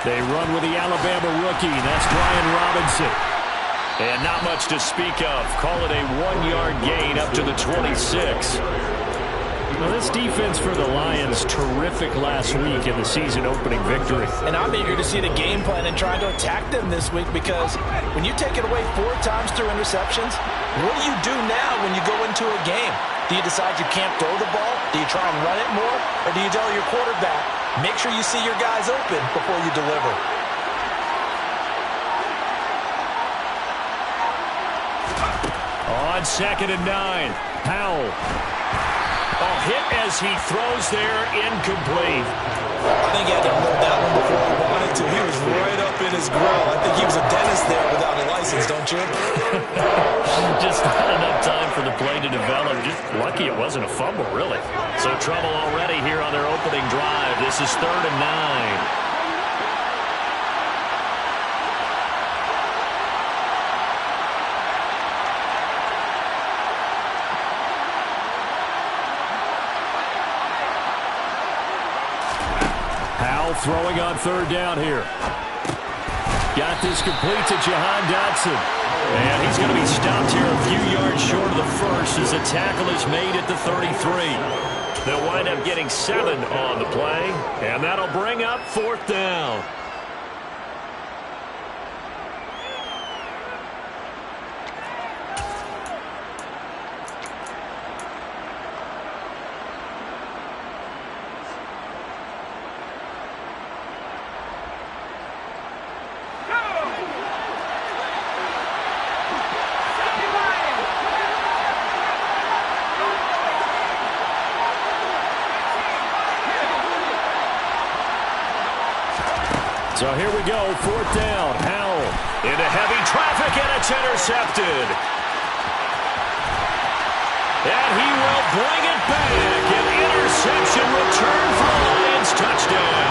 They run with the Alabama rookie. That's Brian Robinson. And not much to speak of. Call it a 1-yard gain up to the 26. Well, this defense for the Lions, terrific last week in the season-opening victory. And I'm eager to see the game plan and trying to attack them this week, because when you take it away 4 times through interceptions, what do you do now when you go into a game? Do you decide you can't throw the ball? Do you try and run it more? Or do you tell your quarterback, make sure you see your guys open before you deliver? On 2nd and 9, Powell. Oh, hit as he throws there, incomplete. I think he had to unload that one before he wanted to. He was right up in his grill. I think he was a dentist there without a license, don't you? Just not enough time for the play to develop. Just lucky it wasn't a fumble, really. So trouble already here on their opening drive. This is 3rd and 9. Throwing on 3rd down here. Got this complete to Jahan Dotson. And he's going to be stopped here a few yards short of the first as the tackle is made at the 33. They'll wind up getting 7 on the play, and that'll bring up 4th down. So here we go, 4th down. Howell into heavy traffic, and it's intercepted. And he will bring it back. An interception return for the Lions, touchdown.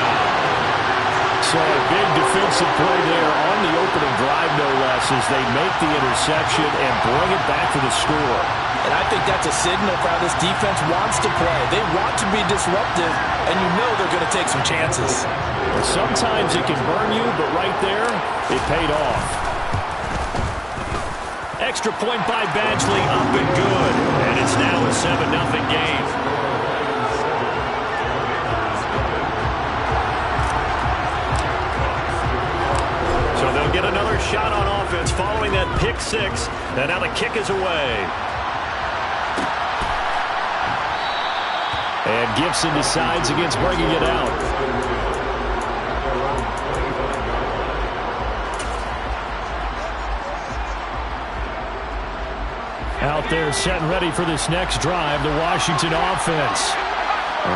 So a big defensive play there on the opening drive, no less, as they make the interception and bring it back to the score. And I think that's a signal for how this defense wants to play. They want to be disruptive, and you know they're going to take some chances. Sometimes it can burn you, but right there, it paid off. Extra point by Badgley, up and good. And it's now a 7-0 game. So they'll get another shot on offense following that pick 6. And now the kick is away. And Gibson decides against bringing it out. Out there set and ready for this next drive, the Washington offense.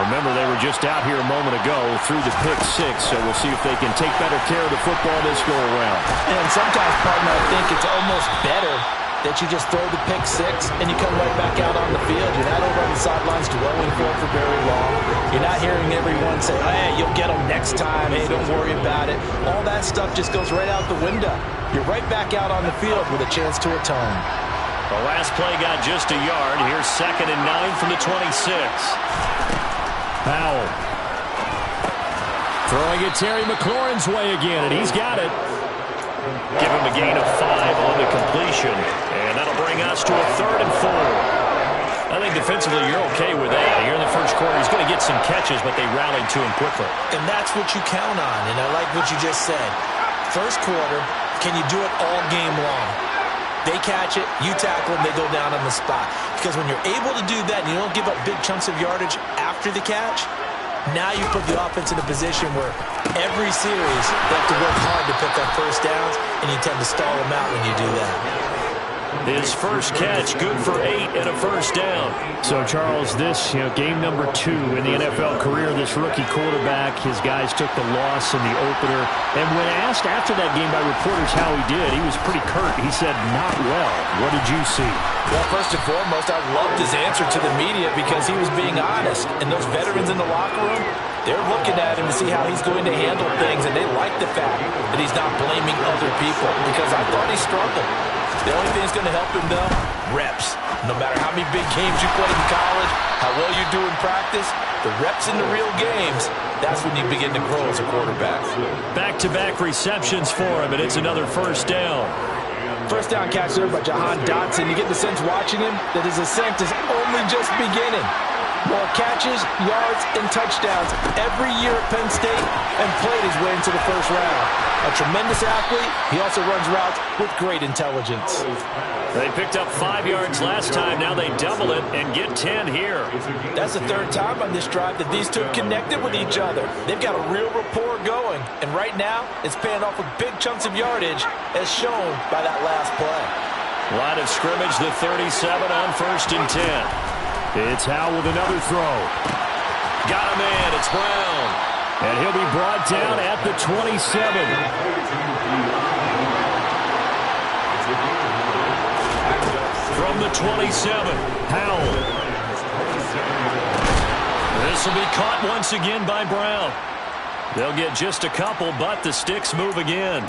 Remember, they were just out here a moment ago through the pick 6, so we'll see if they can take better care of the football this go-around. And sometimes, partner, I think it's almost better that you just throw the pick 6 and you come right back out on the field. You're not over on the sidelines dwelling for very long. You're not hearing everyone say, hey, you'll get them next time. Hey, don't worry about it. All that stuff just goes right out the window. You're right back out on the field with a chance to atone. The last play got just a yard. Here's 2nd and 9 from the 26. Powell. Throwing it Terry McLaurin's way again, and he's got it. Give him a gain of 5 on the completion. And that'll bring us to a 3rd and 4. I think defensively you're okay with that. Here in the first quarter, he's going to get some catches, but they rallied to him quickly. And that's what you count on, and I like what you just said. First quarter, can you do it all game long? They catch it, you tackle them, they go down on the spot. Because when you're able to do that and you don't give up big chunks of yardage after the catch, now you put the offense in a position where every series they have to work hard to pick up first downs, and you tend to stall them out when you do that. His first catch, good for 8 and a first down. So, Charles, this, game number 2 in the NFL career, this rookie quarterback, his guys took the loss in the opener. And when asked after that game by reporters how he did, he was pretty curt. He said, not well. What did you see? Well, first and foremost, I loved his answer to the media because he was being honest. And those veterans in the locker room, they're looking at him to see how he's going to handle things, and they like the fact that he's not blaming other people because I thought he struggled. The only thing that's going to help him, though, reps. No matter how many big games you played in college, how well you do in practice, the reps in the real games, that's when you begin to grow as a quarterback. Back-to-back receptions for him, and it's another first down. First down catch there by Jahan Dotson. You get the sense watching him that his ascent is only just beginning. More catches, yards, and touchdowns every year at Penn State, and played his way into the first round. A tremendous athlete, he also runs routes with great intelligence. They picked up 5 yards last time. Now they double it and get 10 here. That's the third time on this drive that these two have connected with each other. They've got a real rapport going, and right now it's paying off with big chunks of yardage, as shown by that last play. Line of scrimmage, the 37 on 1st and 10. It's Howe with another throw. Got him in. It's Brown. And he'll be brought down at the 27. From the 27, Howell. This will be caught once again by Brown. They'll get just a couple, but the sticks move again.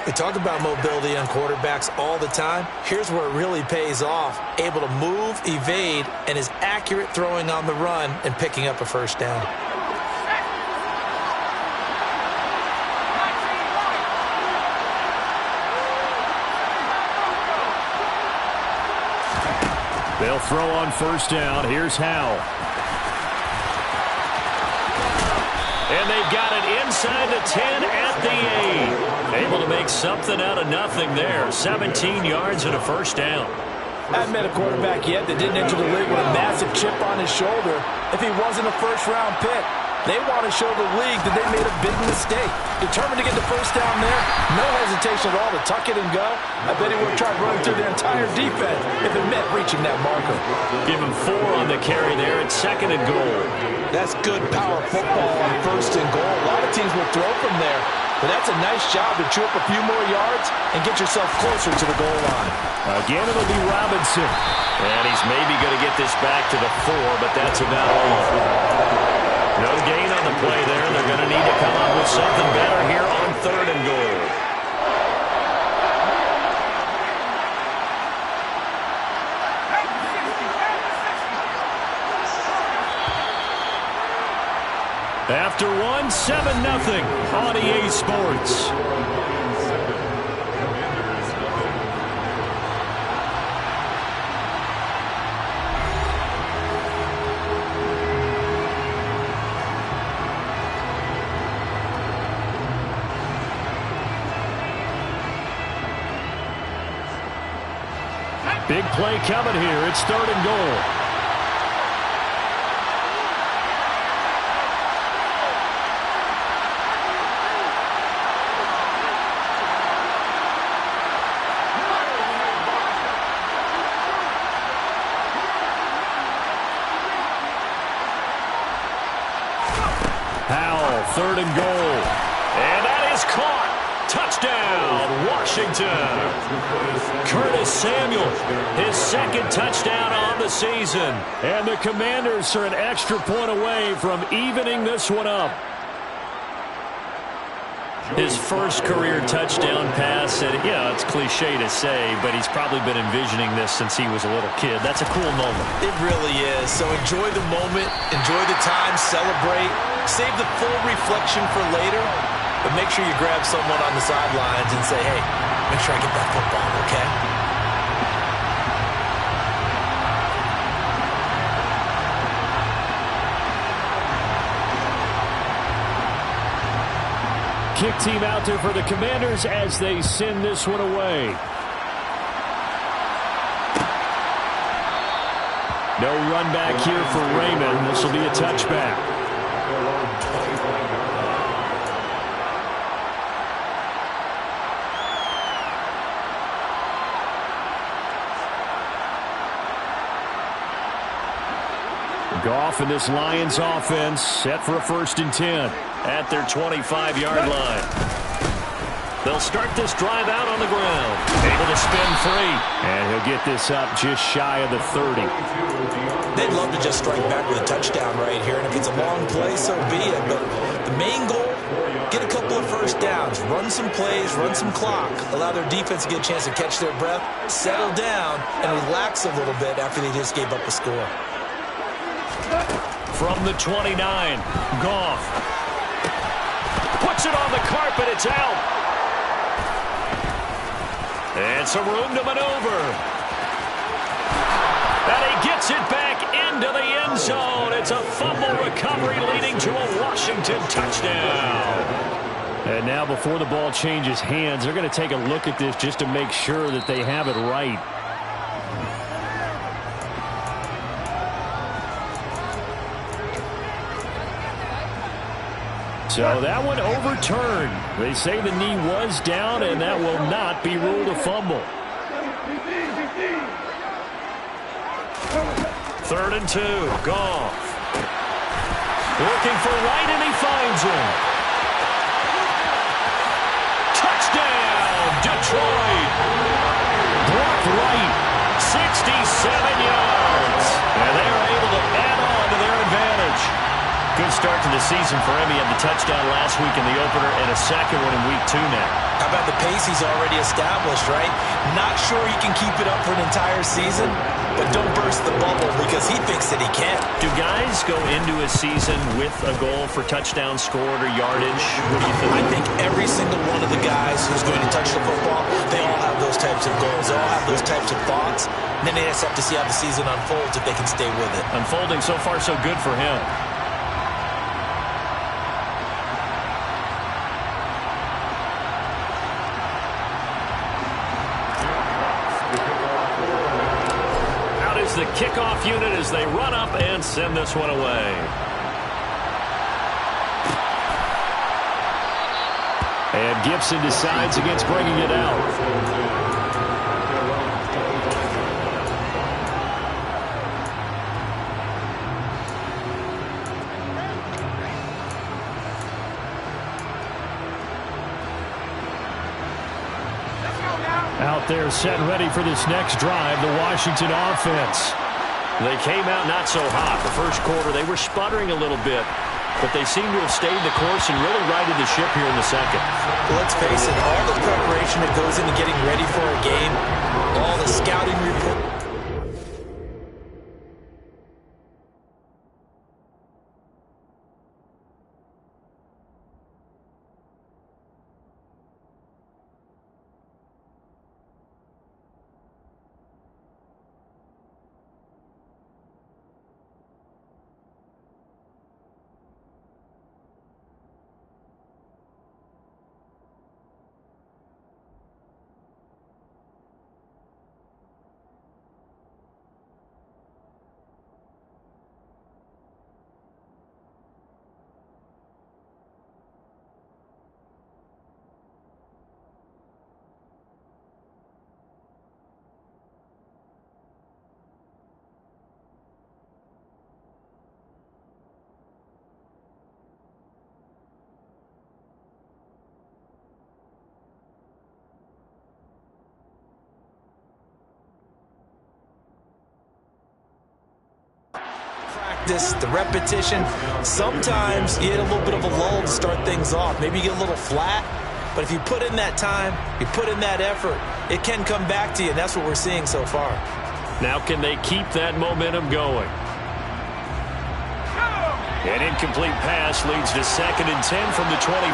We talk about mobility on quarterbacks all the time. Here's where it really pays off. Able to move, evade, and is accurate throwing on the run and picking up a first down. They'll throw on first down. Here's Howe. And they've got it inside the 10 at the 8. Able to make something out of nothing there. 17 yards and a first down. I haven't met a quarterback yet that didn't enter the league with a massive chip on his shoulder if he wasn't a first-round pick. They want to show the league that they made a big mistake. Determined to get the first down there. No hesitation at all to tuck it and go. I bet he would have tried running through the entire defense if it meant reaching that marker. Give him 4 on the carry there at 2nd and goal. That's good power football on 1st and goal. A lot of teams will throw from there. But that's a nice job to chew up a few more yards and get yourself closer to the goal line. Again, it'll be Robinson. And he's maybe going to get this back to the 4, but that's about all. No gain on the play there. They're going to need to come up with something better here on 3rd and goal. After 1, 7-0 on EA Sports. Big play coming here. It's 3rd and goal. Howell, 3rd and goal. And that is caught. Touchdown, Washington. Curtis Samuel, his 2nd touchdown on the season. And the Commanders are an extra point away from evening this one up. His first career touchdown pass, and it's cliche to say, but he's probably been envisioning this since he was a little kid. That's a cool moment. It really is. So enjoy the moment, enjoy the time, celebrate, save the full reflection for later, but make sure you grab someone on the sidelines and say, hey, make sure I get that football, okay? Kick team out there for the Commanders as they send this one away. No run back here for Raymond. This will be a touchback. Goff and this Lions offense set for a 1st and 10 at their 25-yard line. They'll start this drive out on the ground. Able to spin free. And he'll get this up just shy of the 30. They'd love to just strike back with a touchdown right here. And if it's a long play, so be it. But the main goal, get a couple of first downs, run some plays, run some clock, allow their defense to get a chance to catch their breath, settle down, and relax a little bit after they just gave up a score. From the 29, Goff puts it on the carpet. It's out. And some room to maneuver. And he gets it back into the end zone. It's a fumble recovery leading to a Washington touchdown. And now before the ball changes hands, they're going to take a look at this just to make sure that they have it right. So that one overturned. They say the knee was down, and that will not be ruled a fumble. 3rd and 2. Goff looking for Wright, and he finds him. Touchdown, Detroit. Brock Wright, 67 yards. And they are able to add on to their advantage. Good start to the season for him. He had the touchdown last week in the opener and a second one in week 2 now. How about the pace he's already established, right? Not sure he can keep it up for an entire season, but don't burst the bubble because he thinks that he can. Do guys go into a season with a goal for touchdown scored or yardage? What do you think? I think every single one of the guys who's going to touch the football, they all have those types of goals. They all have those types of thoughts. And then they just have to see how the season unfolds if they can stay with it. Unfolding so far so good for him. The kickoff unit as they run up and send this one away. And Gibson decides against bringing it out. Out there set and ready for this next drive, the Washington offense. They came out not so hot. The first quarter, they were sputtering a little bit, but they seem to have stayed the course and really righted the ship here in the second. Well, let's face it, all the preparation that goes into getting ready for a game, all the scouting report. The repetition, sometimes you hit a little bit of a lull to start things off. Maybe you get a little flat, but if you put in that time, you put in that effort, it can come back to you, and that's what we're seeing so far. Now can they keep that momentum going? An incomplete pass leads to 2nd and 10 from the 25.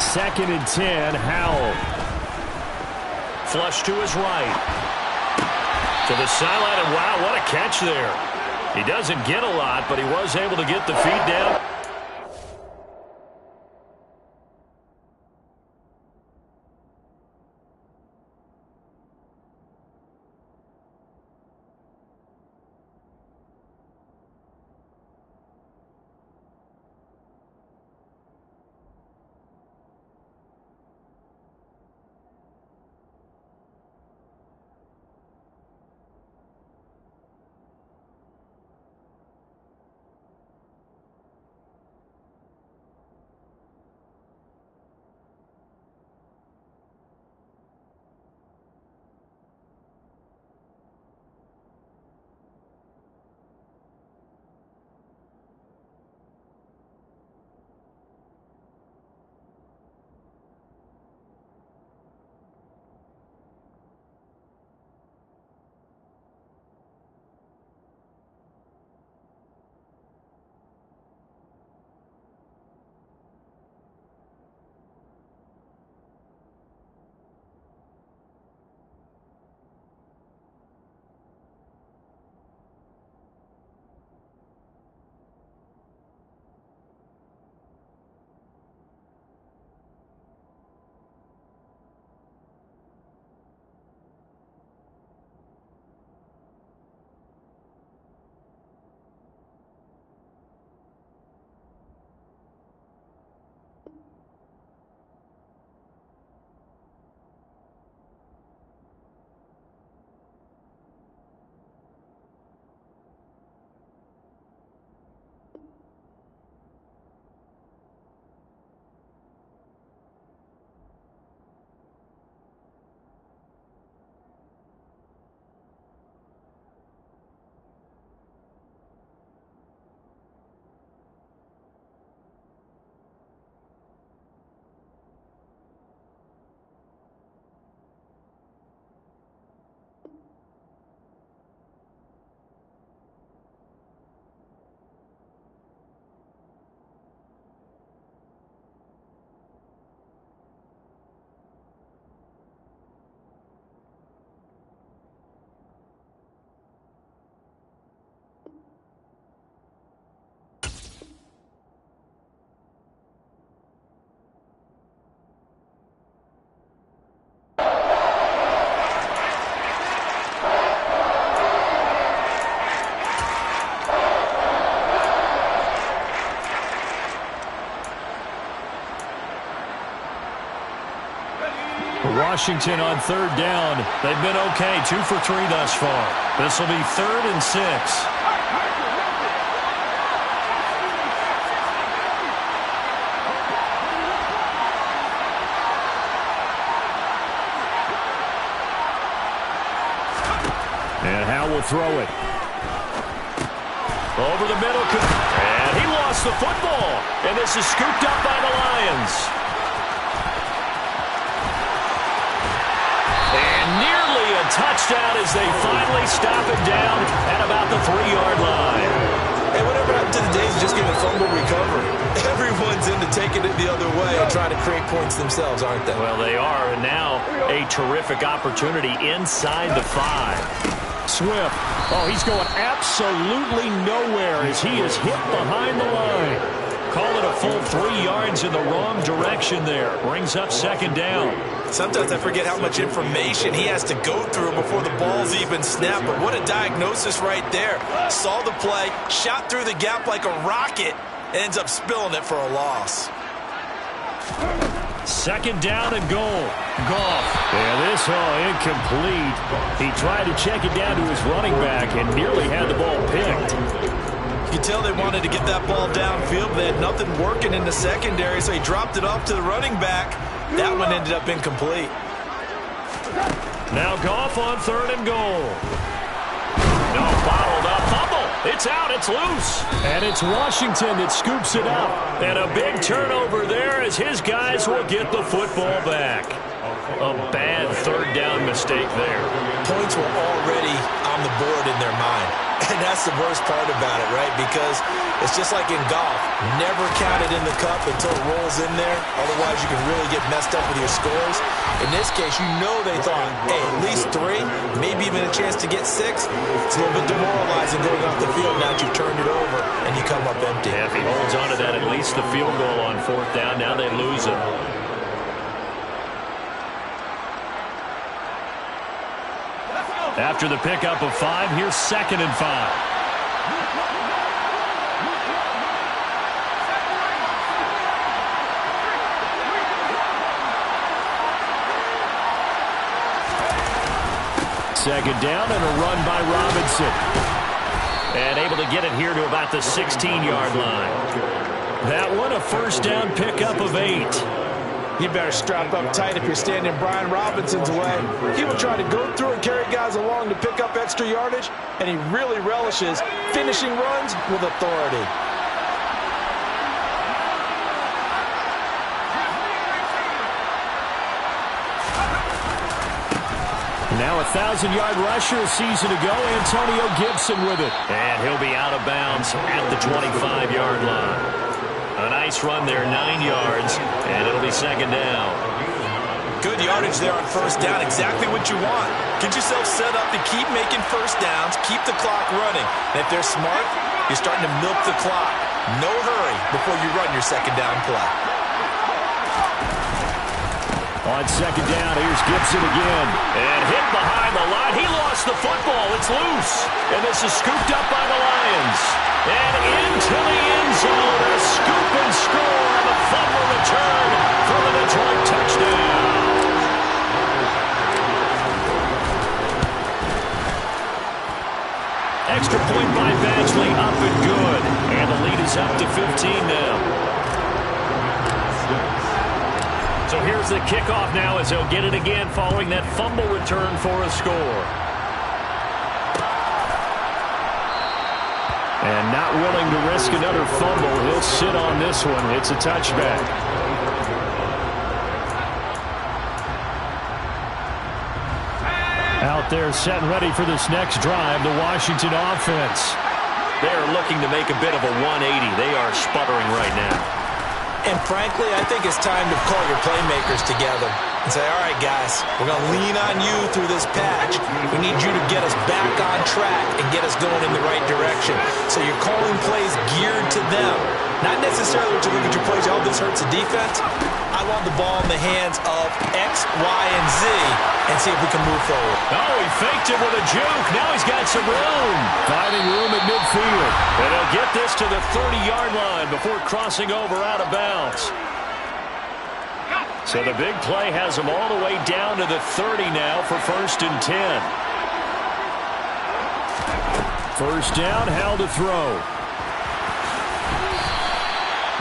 Second and 10, Howell. Flush to his right. To the sideline, and wow, what a catch there. He doesn't get a lot, but he was able to get the feet down. Washington on third down. They've been okay, 2 for 3 thus far. This will be 3rd and 6. And Howe will throw it. Over the middle. And he lost the football. And this is scooped up by the Lions. And nearly a touchdown as they finally stop it down at about the 3-yard line. Hey, whatever happened to the days of just getting a fumble recovery? Everyone's into taking it the other way and trying to create points themselves, aren't they? Well, they are. And now a terrific opportunity inside the 5. Swift. Oh, he's going absolutely nowhere as he is hit behind the line. Call it a full 3 yards in the wrong direction there. Brings up 2nd down. Sometimes I forget how much information he has to go through before the ball's even snapped. But what a diagnosis right there. Saw the play, shot through the gap like a rocket, ends up spilling it for a loss. 2nd down and goal. Goff. Yeah, this incomplete. He tried to check it down to his running back and nearly had the ball picked. You can tell they wanted to get that ball downfield, but they had nothing working in the secondary, so he dropped it off to the running back. That one ended up incomplete. Now Goff on 3rd and goal. No, bottled up. Fumble. It's out. It's loose. And it's Washington that scoops it up. And a big turnover there as his guys will get the football back. A bad 3rd down mistake there. Points were already on the board in their mind. And that's the worst part about it, right? Because it's just like in golf. Never count it in the cup until it rolls in there. Otherwise, you can really get messed up with your scores. In this case, you know they thought, hey, at least 3, maybe even a chance to get 6. It's a little bit demoralizing going off the field now that you've turned it over and you come up empty. Yeah, if he holds on to that, at least the field goal on 4th down. Now they lose it. After the pickup of 5, here's 2nd and 5. Second down and a run by Robinson. And able to get it here to about the 16-yard line. That one a 1st down pickup of 8. You better strap up tight if you're standing Brian Robinson's way. He will try to go through and carry guys along to pick up extra yardage, and he really relishes finishing runs with authority. Now a 1,000-yard rusher a season ago, Antonio Gibson with it. And he'll be out of bounds at the 25-yard line. A nice run there, 9 yards, and it'll be 2nd down. Good yardage there on 1st down, exactly what you want. Get yourself set up to keep making 1st downs, keep the clock running. And if they're smart, you're starting to milk the clock. No hurry before you run your 2nd down play. On 2nd down, here's Gibson again. And hit behind the line. He lost the football. It's loose. And this is scooped up by the Lions. And into the end zone, a scoop and score on the fumble return for the Detroit touchdown. Extra point by Badgley, up and good. And the lead is up to 15 now. So here's the kickoff now as they'll get it again following that fumble return for a score. And not willing to risk another fumble. He'll sit on this one. It's a touchback. Out there set and ready for this next drive, the Washington offense. They're looking to make a bit of a 180. They are sputtering right now. And frankly, I think it's time to call your playmakers together and say, all right, guys, we're going to lean on you through this patch. We need you to get us back on track and get us going in the right direction. So you're calling plays geared to them. Not necessarily to look at your plays, oh, this hurts the defense. I want the ball in the hands of X, Y, and Z and see if we can move forward. Oh, he faked it with a juke. Now he's got some room. Finding room at midfield. And he'll get this to the 30-yard line before crossing over out of bounds. So the big play has them all the way down to the 30 now for 1st and 10. First down, Howell to throw.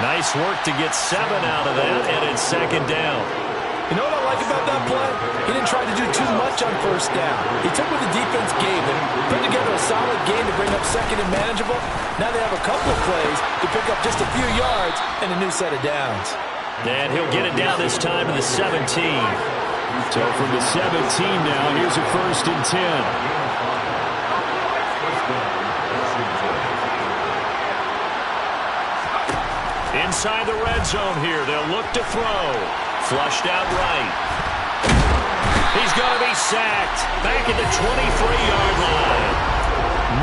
Nice work to get 7 out of that, and it's 2nd down. You know what I like about that play? He didn't try to do too much on 1st down. He took what the defense gave him, put together a solid game to bring up 2nd and manageable. Now they have a couple of plays to pick up just a few yards and a new set of downs. And he'll get it down this time to the 17. So from the 17 now, here's a 1st and 10. Inside the red zone here, they'll look to throw. Flushed out right. He's going to be sacked. Back at the 23-yard line.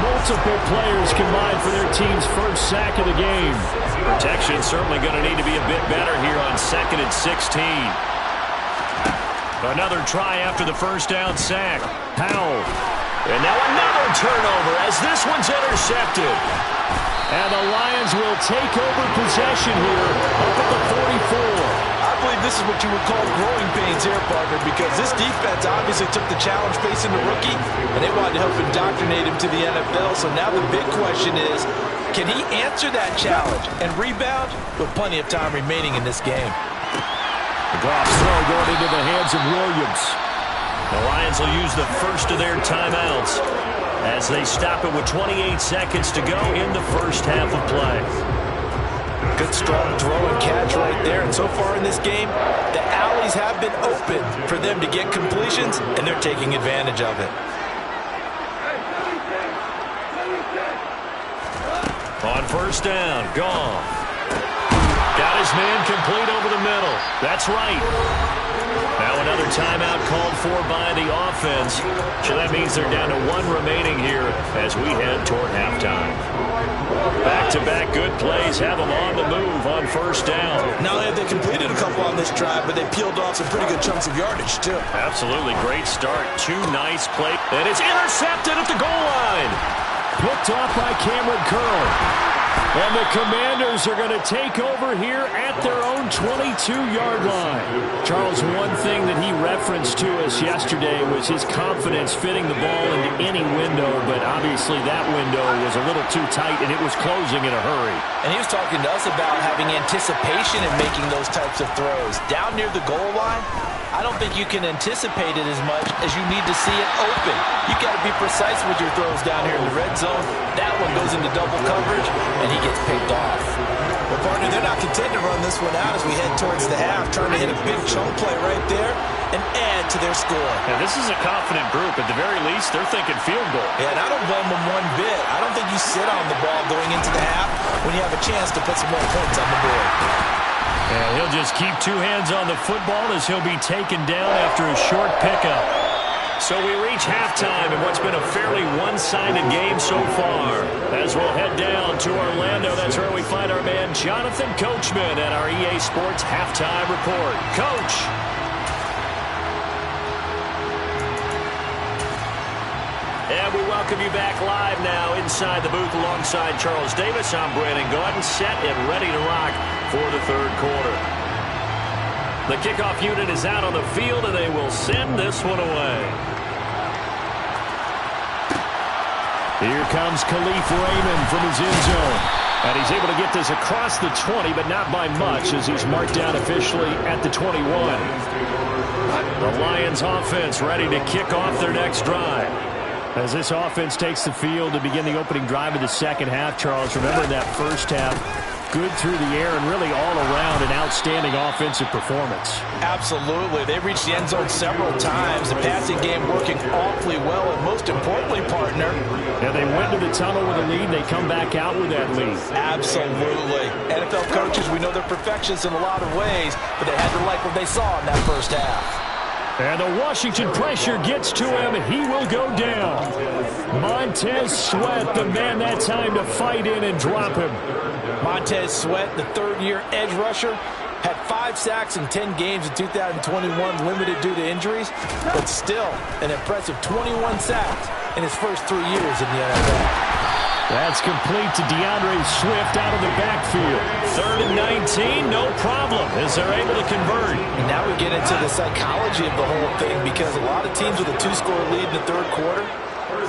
Multiple players combined for their team's first sack of the game. Protection certainly going to need to be a bit better here on 2nd and 16. Another try after the first down sack. Howell. And now another turnover as this one's intercepted. And the Lions will take over possession here up at the 44. I believe this is what you would call growing pains here, partner, because this defense obviously took the challenge facing the rookie, and they wanted to help indoctrinate him to the NFL. So now the big question is, can he answer that challenge and rebound with plenty of time remaining in this game? The drop throw going into the hands of Williams. The Lions will use the first of their timeouts as they stop it with 28 seconds to go in the first half of play. Good strong throw and catch right there. And so far in this game, the alleys have been open for them to get completions, and they're taking advantage of it. On first down, gone. Got his man complete over the middle. That's right. Now another timeout called for by the offense. So that means they're down to 1 remaining here as we head toward halftime. Back-to-back good plays have them on the move on first down. Not only have they completed a couple on this drive, but they peeled off some pretty good chunks of yardage, too. Absolutely great start. 2 nice plays. And it's intercepted at the goal line. Picked off by Cameron Curl. And the Commanders are going to take over here at their own 22-yard line. Charles, one thing that he referenced to us yesterday was his confidence fitting the ball into any window, but obviously that window was a little too tight, and it was closing in a hurry. And he was talking to us about having anticipation in making those types of throws. Down near the goal line, I don't think you can anticipate it as much as you need to see it open. You got to be precise with your throws down here in the red zone. That one goes into double coverage, and he gets picked off. Well, partner, they're not content to run this one out as we head towards the half, trying to hit a big chunk play right there and add to their score. Yeah, this is a confident group. At the very least, they're thinking field goal. Yeah, and I don't blame them one bit. I don't think you sit on the ball going into the half when you have a chance to put some more points on the board. And he'll just keep 2 hands on the football as he'll be taken down after a short pickup. So we reach halftime in what's been a fairly one-sided game so far. As we'll head down to Orlando, that's where we find our man Jonathan Coachman at our EA Sports Halftime Report. Coach. And we welcome you back live now inside the booth alongside Charles Davis. I'm Brandon Gaudin, set and ready to rock for the third quarter. The kickoff unit is out on the field, and they will send this one away. Here comes Khalif Raymond from his end zone. And he's able to get this across the 20, but not by much as he's marked down officially at the 21. The Lions offense ready to kick off their next drive. As this offense takes the field to begin the opening drive of the second half, Charles, remember in that first half, good through the air and really all around an outstanding offensive performance. Absolutely. They reached the end zone several times. The passing game working awfully well, and most importantly, partner. Yeah, they went to the tunnel with a lead. They come back out with that lead. Absolutely. NFL coaches, we know they're perfectionists in a lot of ways, but they had to like what they saw in that first half. And the Washington pressure gets to him. He will go down. Montez Sweat, the man that time to fight in and drop him. Montez Sweat, the third-year edge rusher, had 5 sacks in 10 games in 2021, limited due to injuries, but still an impressive 21 sacks in his first 3 years in the NFL. That's complete to DeAndre Swift out of the backfield. 3rd and 19, no problem, as they're able to convert. And now we get into the psychology of the whole thing, because a lot of teams with a 2-score lead in the third quarter,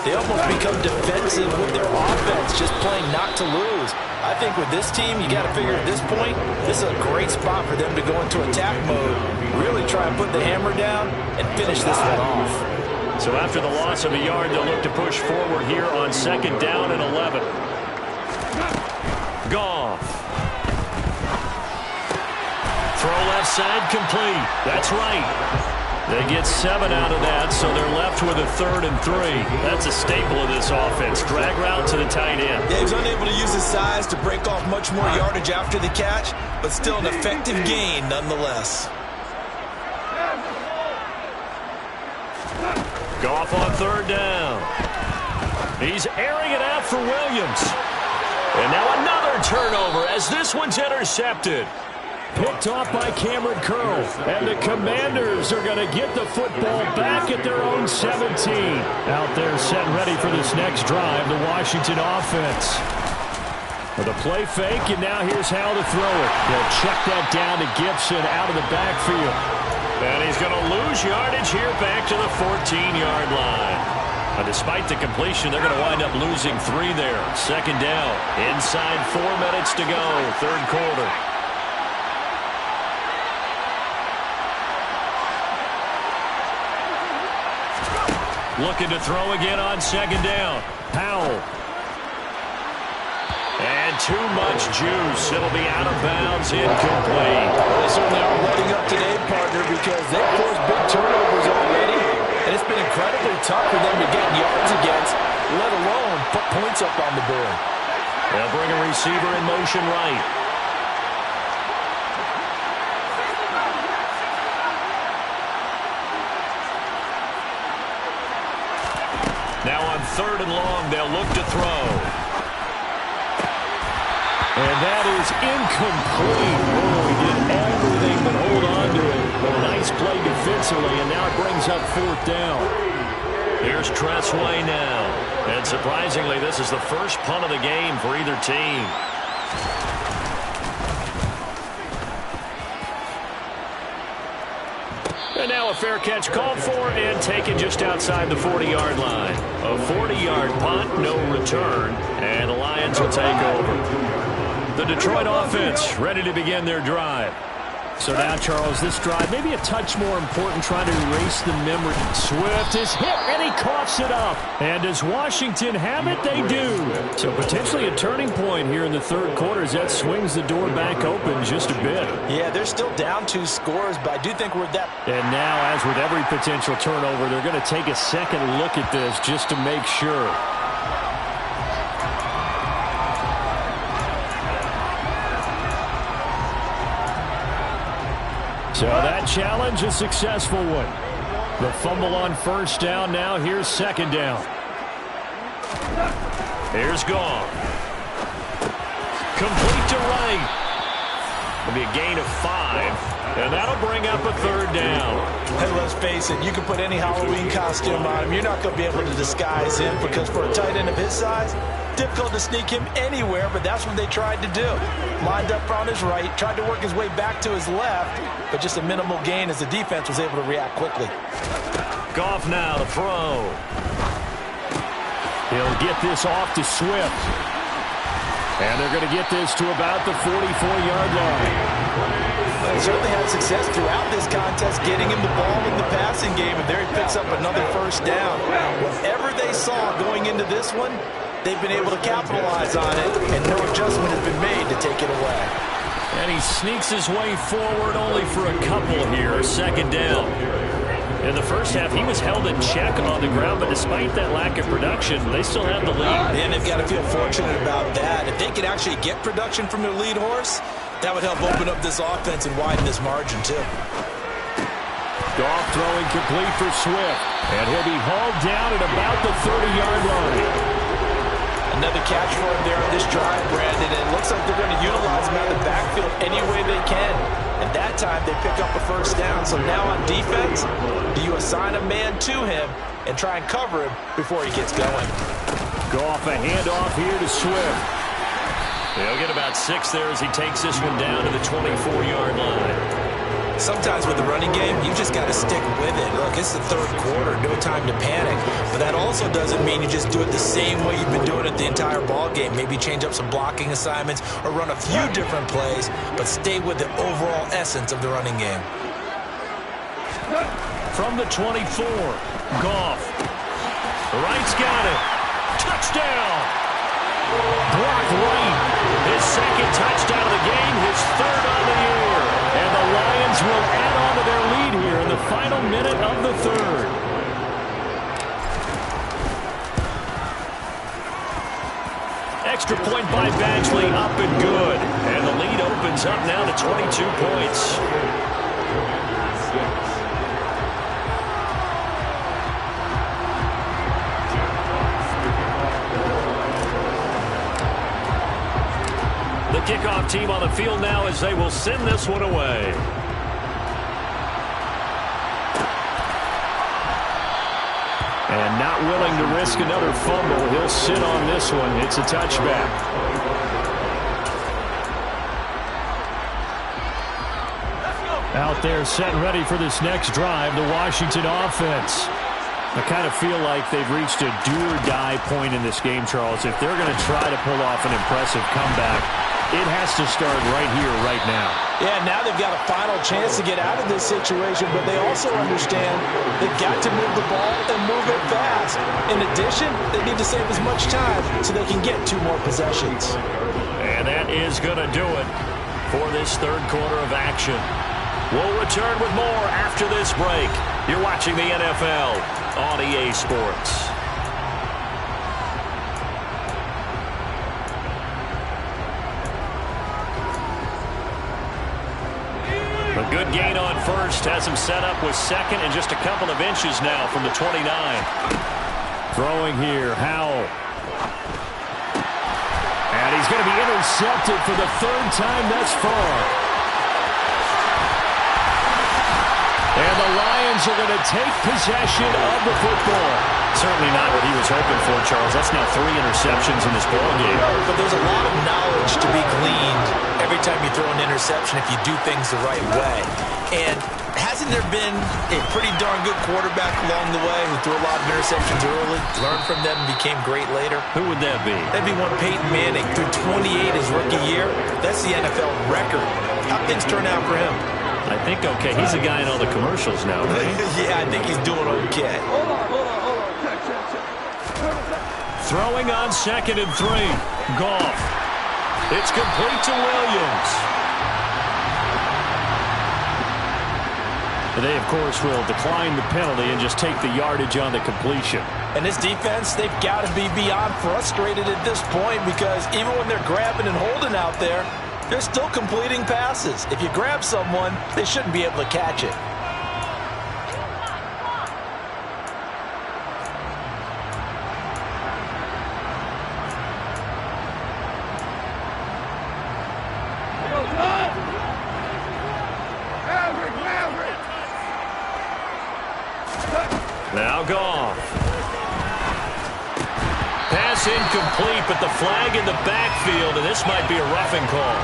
they almost become defensive with their offense, just playing not to lose. I think with this team, you got to figure at this point, this is a great spot for them to go into attack mode, really try and put the hammer down and finish this one off. So after the loss of a yard, they'll look to push forward here on 2nd down and 11. Goff. Throw left side complete. That's right. They get 7 out of that, so they're left with a 3rd and 3. That's a staple of this offense. Drag route to the tight end. Yeah, he was unable to use his size to break off much more yardage after the catch, but still an effective gain nonetheless. Goff on 3rd down. He's airing it out for Williams. And now another turnover as this one's intercepted. Picked off by Cameron Curl. And the Commanders are going to get the football back at their own 17. Out there set ready for this next drive, the Washington offense. With a play fake, and now here's how to throw it. They'll check that down to Gibson out of the backfield. And he's going to lose yardage here back to the 14-yard line. Despite the completion, they're going to wind up losing 3 there. 2nd down. Inside 4 minutes to go. 3rd quarter. Looking to throw again on 2nd down. Powell. And too much juice. It'll be out of bounds, incomplete. Well, they certainly are letting up today, partner, because they've forced big turnovers already, and it's been incredibly tough for them to get yards against, let alone put points up on the board. They'll bring a receiver in motion right. Now on 3rd and long, they'll look to throw. And that is incomplete. Oh, he did everything but hold on to it. A nice play defensively, and now it brings up 4th down. Here's Tressway now. And surprisingly, this is the first punt of the game for either team. And now a fair catch called for and taken just outside the 40-yard line. A 40-yard punt, no return, and the Lions will take over. The Detroit offense ready to begin their drive. So now, Charles, this drive maybe a touch more important, trying to erase the memory. Swift is hit, and he coughs it up. And does Washington have it? They do. So potentially a turning point here in the 3rd quarter as that swings the door back open just a bit. Yeah, they're still down 2 scores, but I do think we're that. And now, as with every potential turnover, they're going to take a second look at this just to make sure. So that challenge, a successful one. The fumble on 1st down. Now here's 2nd down. Here's Goff. Complete to right. It'll be a gain of 5. And that'll bring up a 3rd down. Hey, let's face it, you can put any Halloween costume on him. You're not going to be able to disguise him, because for a tight end of his size, difficult to sneak him anywhere, but that's what they tried to do. Lined up on his right, tried to work his way back to his left, but just a minimal gain as the defense was able to react quickly. Goff now to throw. He'll get this off to Swift. And they're going to get this to about the 44-yard line. They certainly had success throughout this contest getting him the ball in the passing game, and there he picks up another 1st down. Whatever they saw going into this one, they've been able to capitalize on it, and no adjustment has been made to take it away. And he sneaks his way forward only for a couple here. 2nd down. In the first half, he was held in check on the ground, but despite that lack of production, they still have the lead. And they've got to feel fortunate about that. If they could actually get production from their lead horse, that would help open up this offense and widen this margin, too. Goff throwing complete for Swift. And he'll be hauled down at about the 30-yard line. Another catch for him there on this drive, Brandon. And it looks like they're going to utilize him out of the backfield any way they can. And that time they pick up a 1st down. So now on defense, do you assign a man to him and try and cover him before he gets going? Goff, a handoff here to Swift. He'll get about 6 there as he takes this one down to the 24-yard line. Sometimes with the running game, you just got to stick with it. Look, it's the third quarter, no time to panic. But that also doesn't mean you just do it the same way you've been doing it the entire ball game. Maybe change up some blocking assignments or run a few different plays, but stay with the overall essence of the running game. From the 24, Goff. Wright's got it. Touchdown. Brock Wright, his second touchdown of the game, his third on the year. And the Lions will add on to their lead here in the final minute of the third. Extra point by Badgley, up and good. And the lead opens up now to 22 points. The kickoff team on the field now as they will send this one away. And not willing to risk another fumble. He'll sit on this one. It's a touchback. Out there set and ready for this next drive, the Washington offense. I kind of feel like they've reached a do-or-die point in this game, Charles. If they're going to try to pull off an impressive comeback, it has to start right here, right now. Yeah, now they've got a final chance to get out of this situation, but they also understand they've got to move the ball and move it fast. In addition, they need to save as much time so they can get 2 more possessions. And that is going to do it for this third quarter of action. We'll return with more after this break. You're watching the NFL on EA Sports. A good gain on first has him set up with second and just a couple of inches now from the 29. Throwing here, Howell. And he's going to be intercepted for the 3rd time thus far. And the Lions are going to take possession of the football. Certainly not what he was hoping for, Charles. That's now 3 interceptions in this ball game. But there's a lot of knowledge to be gleaned every time you throw an interception if you do things the right way. And hasn't there been a pretty darn good quarterback along the way who threw a lot of interceptions early, learned from them, and became great later? Who would that be? That'd be one Peyton Manning. Threw 28 his rookie year. That's the NFL record. How things turn out for him? I think okay. He's a guy in all the commercials now, right? Yeah, I think he's doing okay. Throwing on 2nd and 3. Goff. It's complete to Williams. They, of course, will decline the penalty and just take the yardage on the completion. And this defense, they've got to be beyond frustrated at this point because even when they're grabbing and holding out there, they're still completing passes. If you grab someone, they shouldn't be able to catch it. Now Goff. Pass incomplete, but the flag in the backfield, and this might be a roughing call.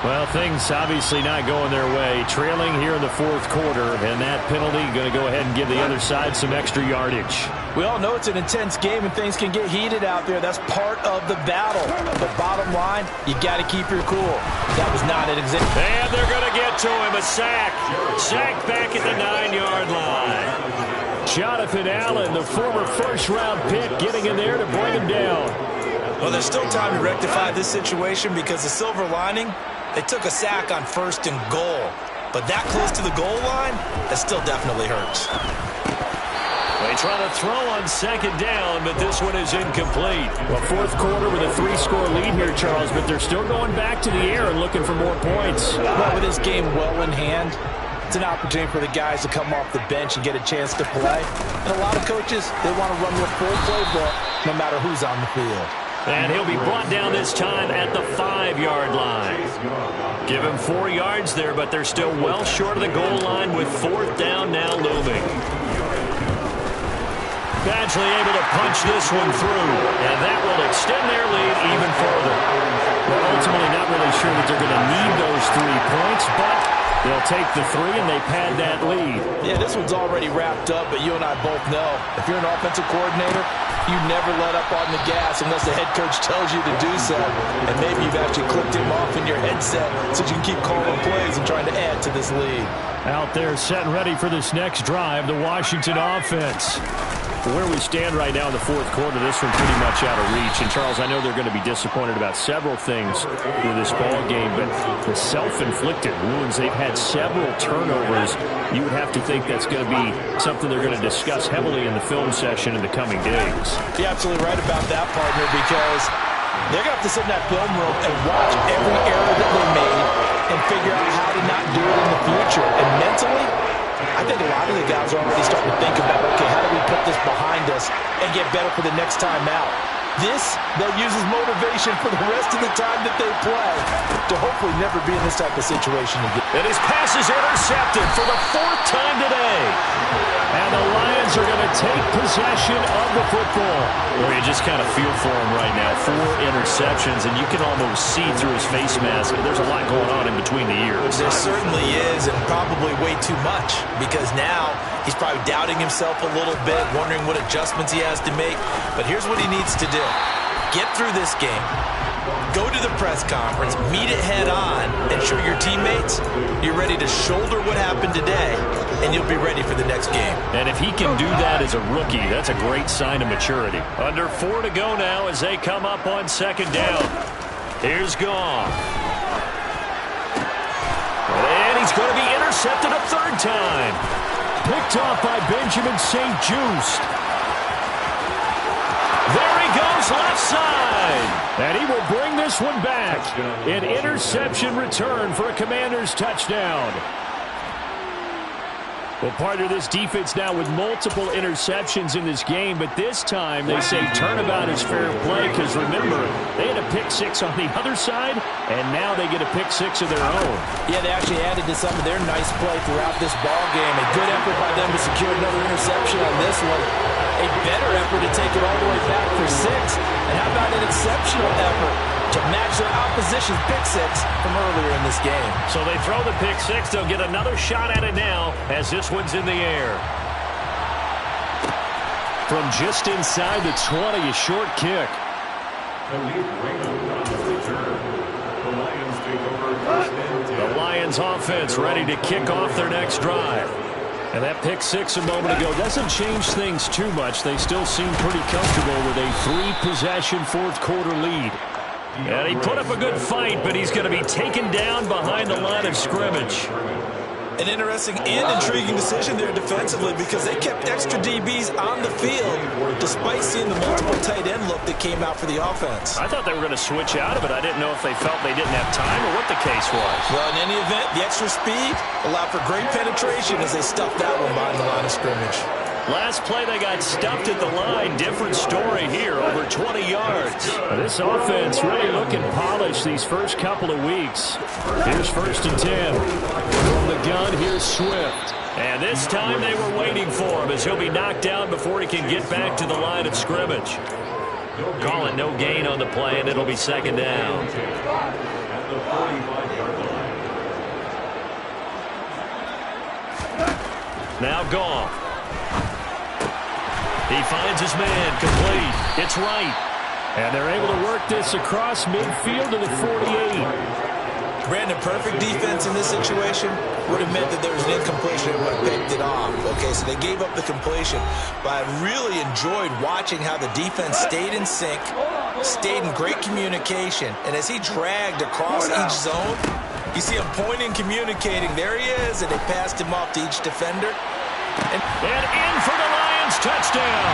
Well, things obviously not going their way. Trailing here in the 4th quarter, and that penalty going to go ahead and give the other side some extra yardage. We all know it's an intense game and things can get heated out there. That's part of the battle. But bottom line, you got to keep your cool. That was not an example. And they're going to get to him. A sack. Sack back at the 9-yard line. Jonathan Allen, the former first-round pick, getting in there to bring him down. Well, there's still time to rectify this situation because the silver lining, they took a sack on 1st and goal. But that close to the goal line, that still definitely hurts. They try to throw on 2nd down, but this one is incomplete. Well, 4th quarter with a 3-score lead here, Charles, but they're still going back to the air and looking for more points. Well, with this game well in hand, it's an opportunity for the guys to come off the bench and get a chance to play. And a lot of coaches, they want to run their full playbook no matter who's on the field. And he'll be brought down this time at the 5-yard line. Give him 4 yards there, but they're still well short of the goal line with 4th down now looming. Badgley able to punch this one through, and that will extend their lead even further. They're ultimately not really sure that they're going to need those 3 points, but they'll take the 3 and they pad that lead. Yeah, this one's already wrapped up, but you and I both know if you're an offensive coordinator, you never let up on the gas unless the head coach tells you to do so. And maybe you've actually clicked him off in your headset so you can keep calling plays and trying to add to this lead. Out there set and ready for this next drive, the Washington offense. Where we stand right now in the 4th quarter, this one pretty much out of reach. And, Charles, I know they're going to be disappointed about several things with this ball game, but the self-inflicted wounds, they've had several turnovers. You would have to think that's going to be something they're going to discuss heavily in the film session in the coming days. You're absolutely right about that, partner, because they're going to have to sit in that film room and watch every error that they made and figure out how to not do it in the future. And mentally, I think a lot of the guys are already starting to think about, okay, how do we put this behind us and get better for the next time out? This, they'll use as motivation for the rest of the time that they play to hopefully never be in this type of situation again. And his pass is intercepted for the 4th time today. And the Lions are going to take possession of the football. Well, you just kind of feel for him right now. 4 interceptions, and you can almost see through his face mask. There's a lot going on in between the ears. There certainly is, and probably way too much, because now he's probably doubting himself a little bit, wondering what adjustments he has to make. But here's what he needs to do. Get through this game. Go to the press conference, meet it head on, and show your teammates you're ready to shoulder what happened today, and you'll be ready for the next game. And if he can do that as a rookie, that's a great sign of maturity. Under 4 to go now as they come up on 2nd down. Here's Goff. And he's going to be intercepted a 3rd time. Picked off by Benjamin St. Just. There he goes, left side. And he will bring this one back. An interception return for a Commanders touchdown. Well, part of this defense now with multiple interceptions in this game, but this time they say turnabout is fair play because, remember, they had a pick 6 on the other side, and now they get a pick 6 of their own. Yeah, they actually added to some of their nice play throughout this ball game. A good effort by them to secure another interception on this one. A better effort to take it all the way back for 6. And how about an exceptional effort to match their opposition's pick 6 from earlier in this game? So they throw the pick 6. They'll get another shot at it now as this one's in the air. From just inside the 20, a short kick. The Lions offense ready to kick off their next drive. And that pick 6 a moment ago doesn't change things too much. They still seem pretty comfortable with a 3-possession 4th quarter lead. And he put up a good fight, but he's going to be taken down behind the line of scrimmage. An interesting and intriguing decision there defensively because they kept extra DBs on the field despite seeing the multiple tight end look that came out for the offense. I thought they were going to switch out of it. I didn't know if they felt they didn't have time or what the case was. Well, in any event, the extra speed allowed for great penetration as they stuffed that one behind the line of scrimmage. Last play, they got stuffed at the line. Different story here, over 20 yards. This offense really looking polished these first couple of weeks. Here's 1st and 10. From the gun, here's Swift. And this time they were waiting for him as he'll be knocked down before he can get back to the line of scrimmage. Call it no gain on the play, and it'll be 2nd down. Now Goff. He finds his man, complete. It's right. And they're able to work this across midfield to the 48. Brandon, perfect defense in this situation would have meant that there was an incompletion and would have picked it off. Okay, so they gave up the completion. But I really enjoyed watching how the defense stayed in sync, stayed in great communication. And as he dragged across each zone, you see him pointing, communicating. There he is, and they passed him off to each defender. And in for the Lions touchdown.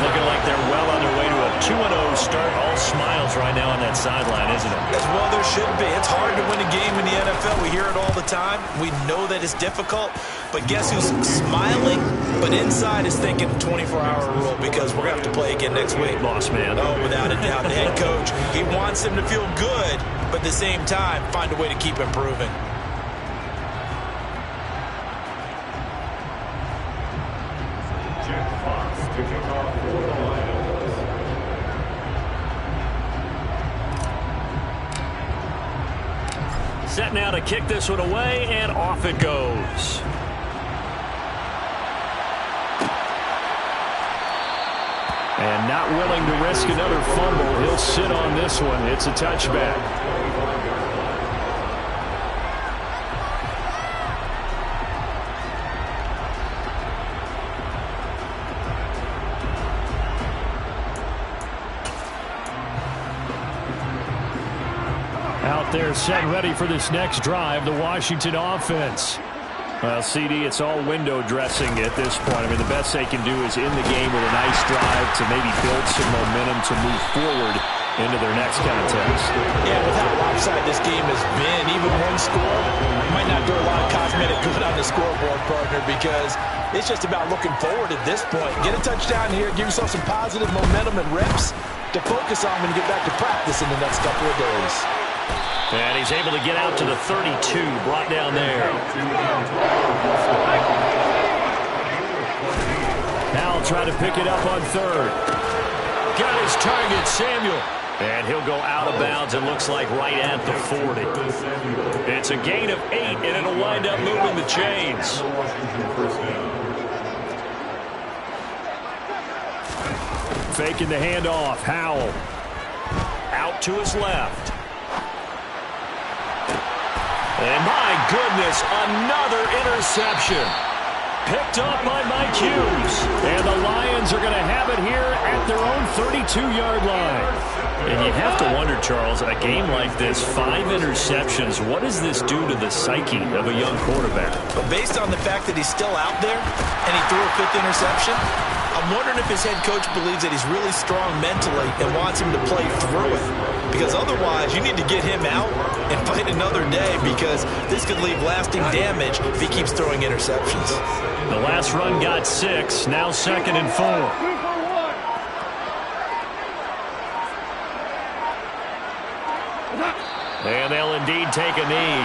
Looking like they're well on their way to a 2-0 start. All smiles right now on that sideline, isn't it? As well there should be. It's hard to win a game in the NFL. We hear it all the time. We know that it's difficult. But guess who's smiling? But inside is thinking 24-hour rule because we're going to have to play again next week. Boss man. Oh, without a doubt. The head coach, he wants them to feel good, but at the same time, find a way to keep improving. Set now to kick this one away, and off it goes. And not willing to risk another fumble. He'll sit on this one. It's a touchback. Out there set ready for this next drive, the Washington offense. Well, CD, it's all window dressing at this point. I mean, the best they can do is in the game with a nice drive to maybe build some momentum to move forward into their next contest. Yeah, with how lopsided this game has been, even one score might not do a lot of cosmetic good on the scoreboard, partner, because it's just about looking forward at this point. Get a touchdown here, give yourself some positive momentum and reps to focus on when you get back to practice in the next couple of days. And he's able to get out to the 32, brought down there. Now I'll try to pick it up on third. Got his target, Samuel. And he'll go out of bounds, it looks like right at the 40. It's a gain of 8, and it'll wind up moving the chains. Faking the handoff, Howell. Out to his left. And my goodness, another interception. Picked up by Mike Hughes. And the Lions are going to have it here at their own 32-yard line. And you have to wonder, Charles, a game like this, 5 interceptions, what does this do to the psyche of a young quarterback? But based on the fact that he's still out there and he threw a 5th interception, I'm wondering if his head coach believes that he's really strong mentally and wants him to play through it. Because otherwise, you need to get him out and fight another day, because this could leave lasting damage if he keeps throwing interceptions. The last run got 6, now 2nd and 4. And they'll indeed take a knee.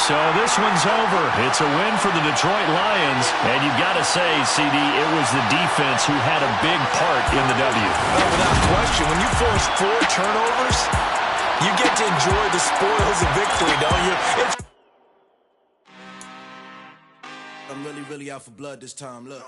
So this one's over. It's a win for the Detroit Lions. And you've got to say, CD, it was the defense who had a big part in the W. Well, without question, when you force 4 turnovers, you get to enjoy the spoils of victory, don't you? I'm really out for blood this time. Look.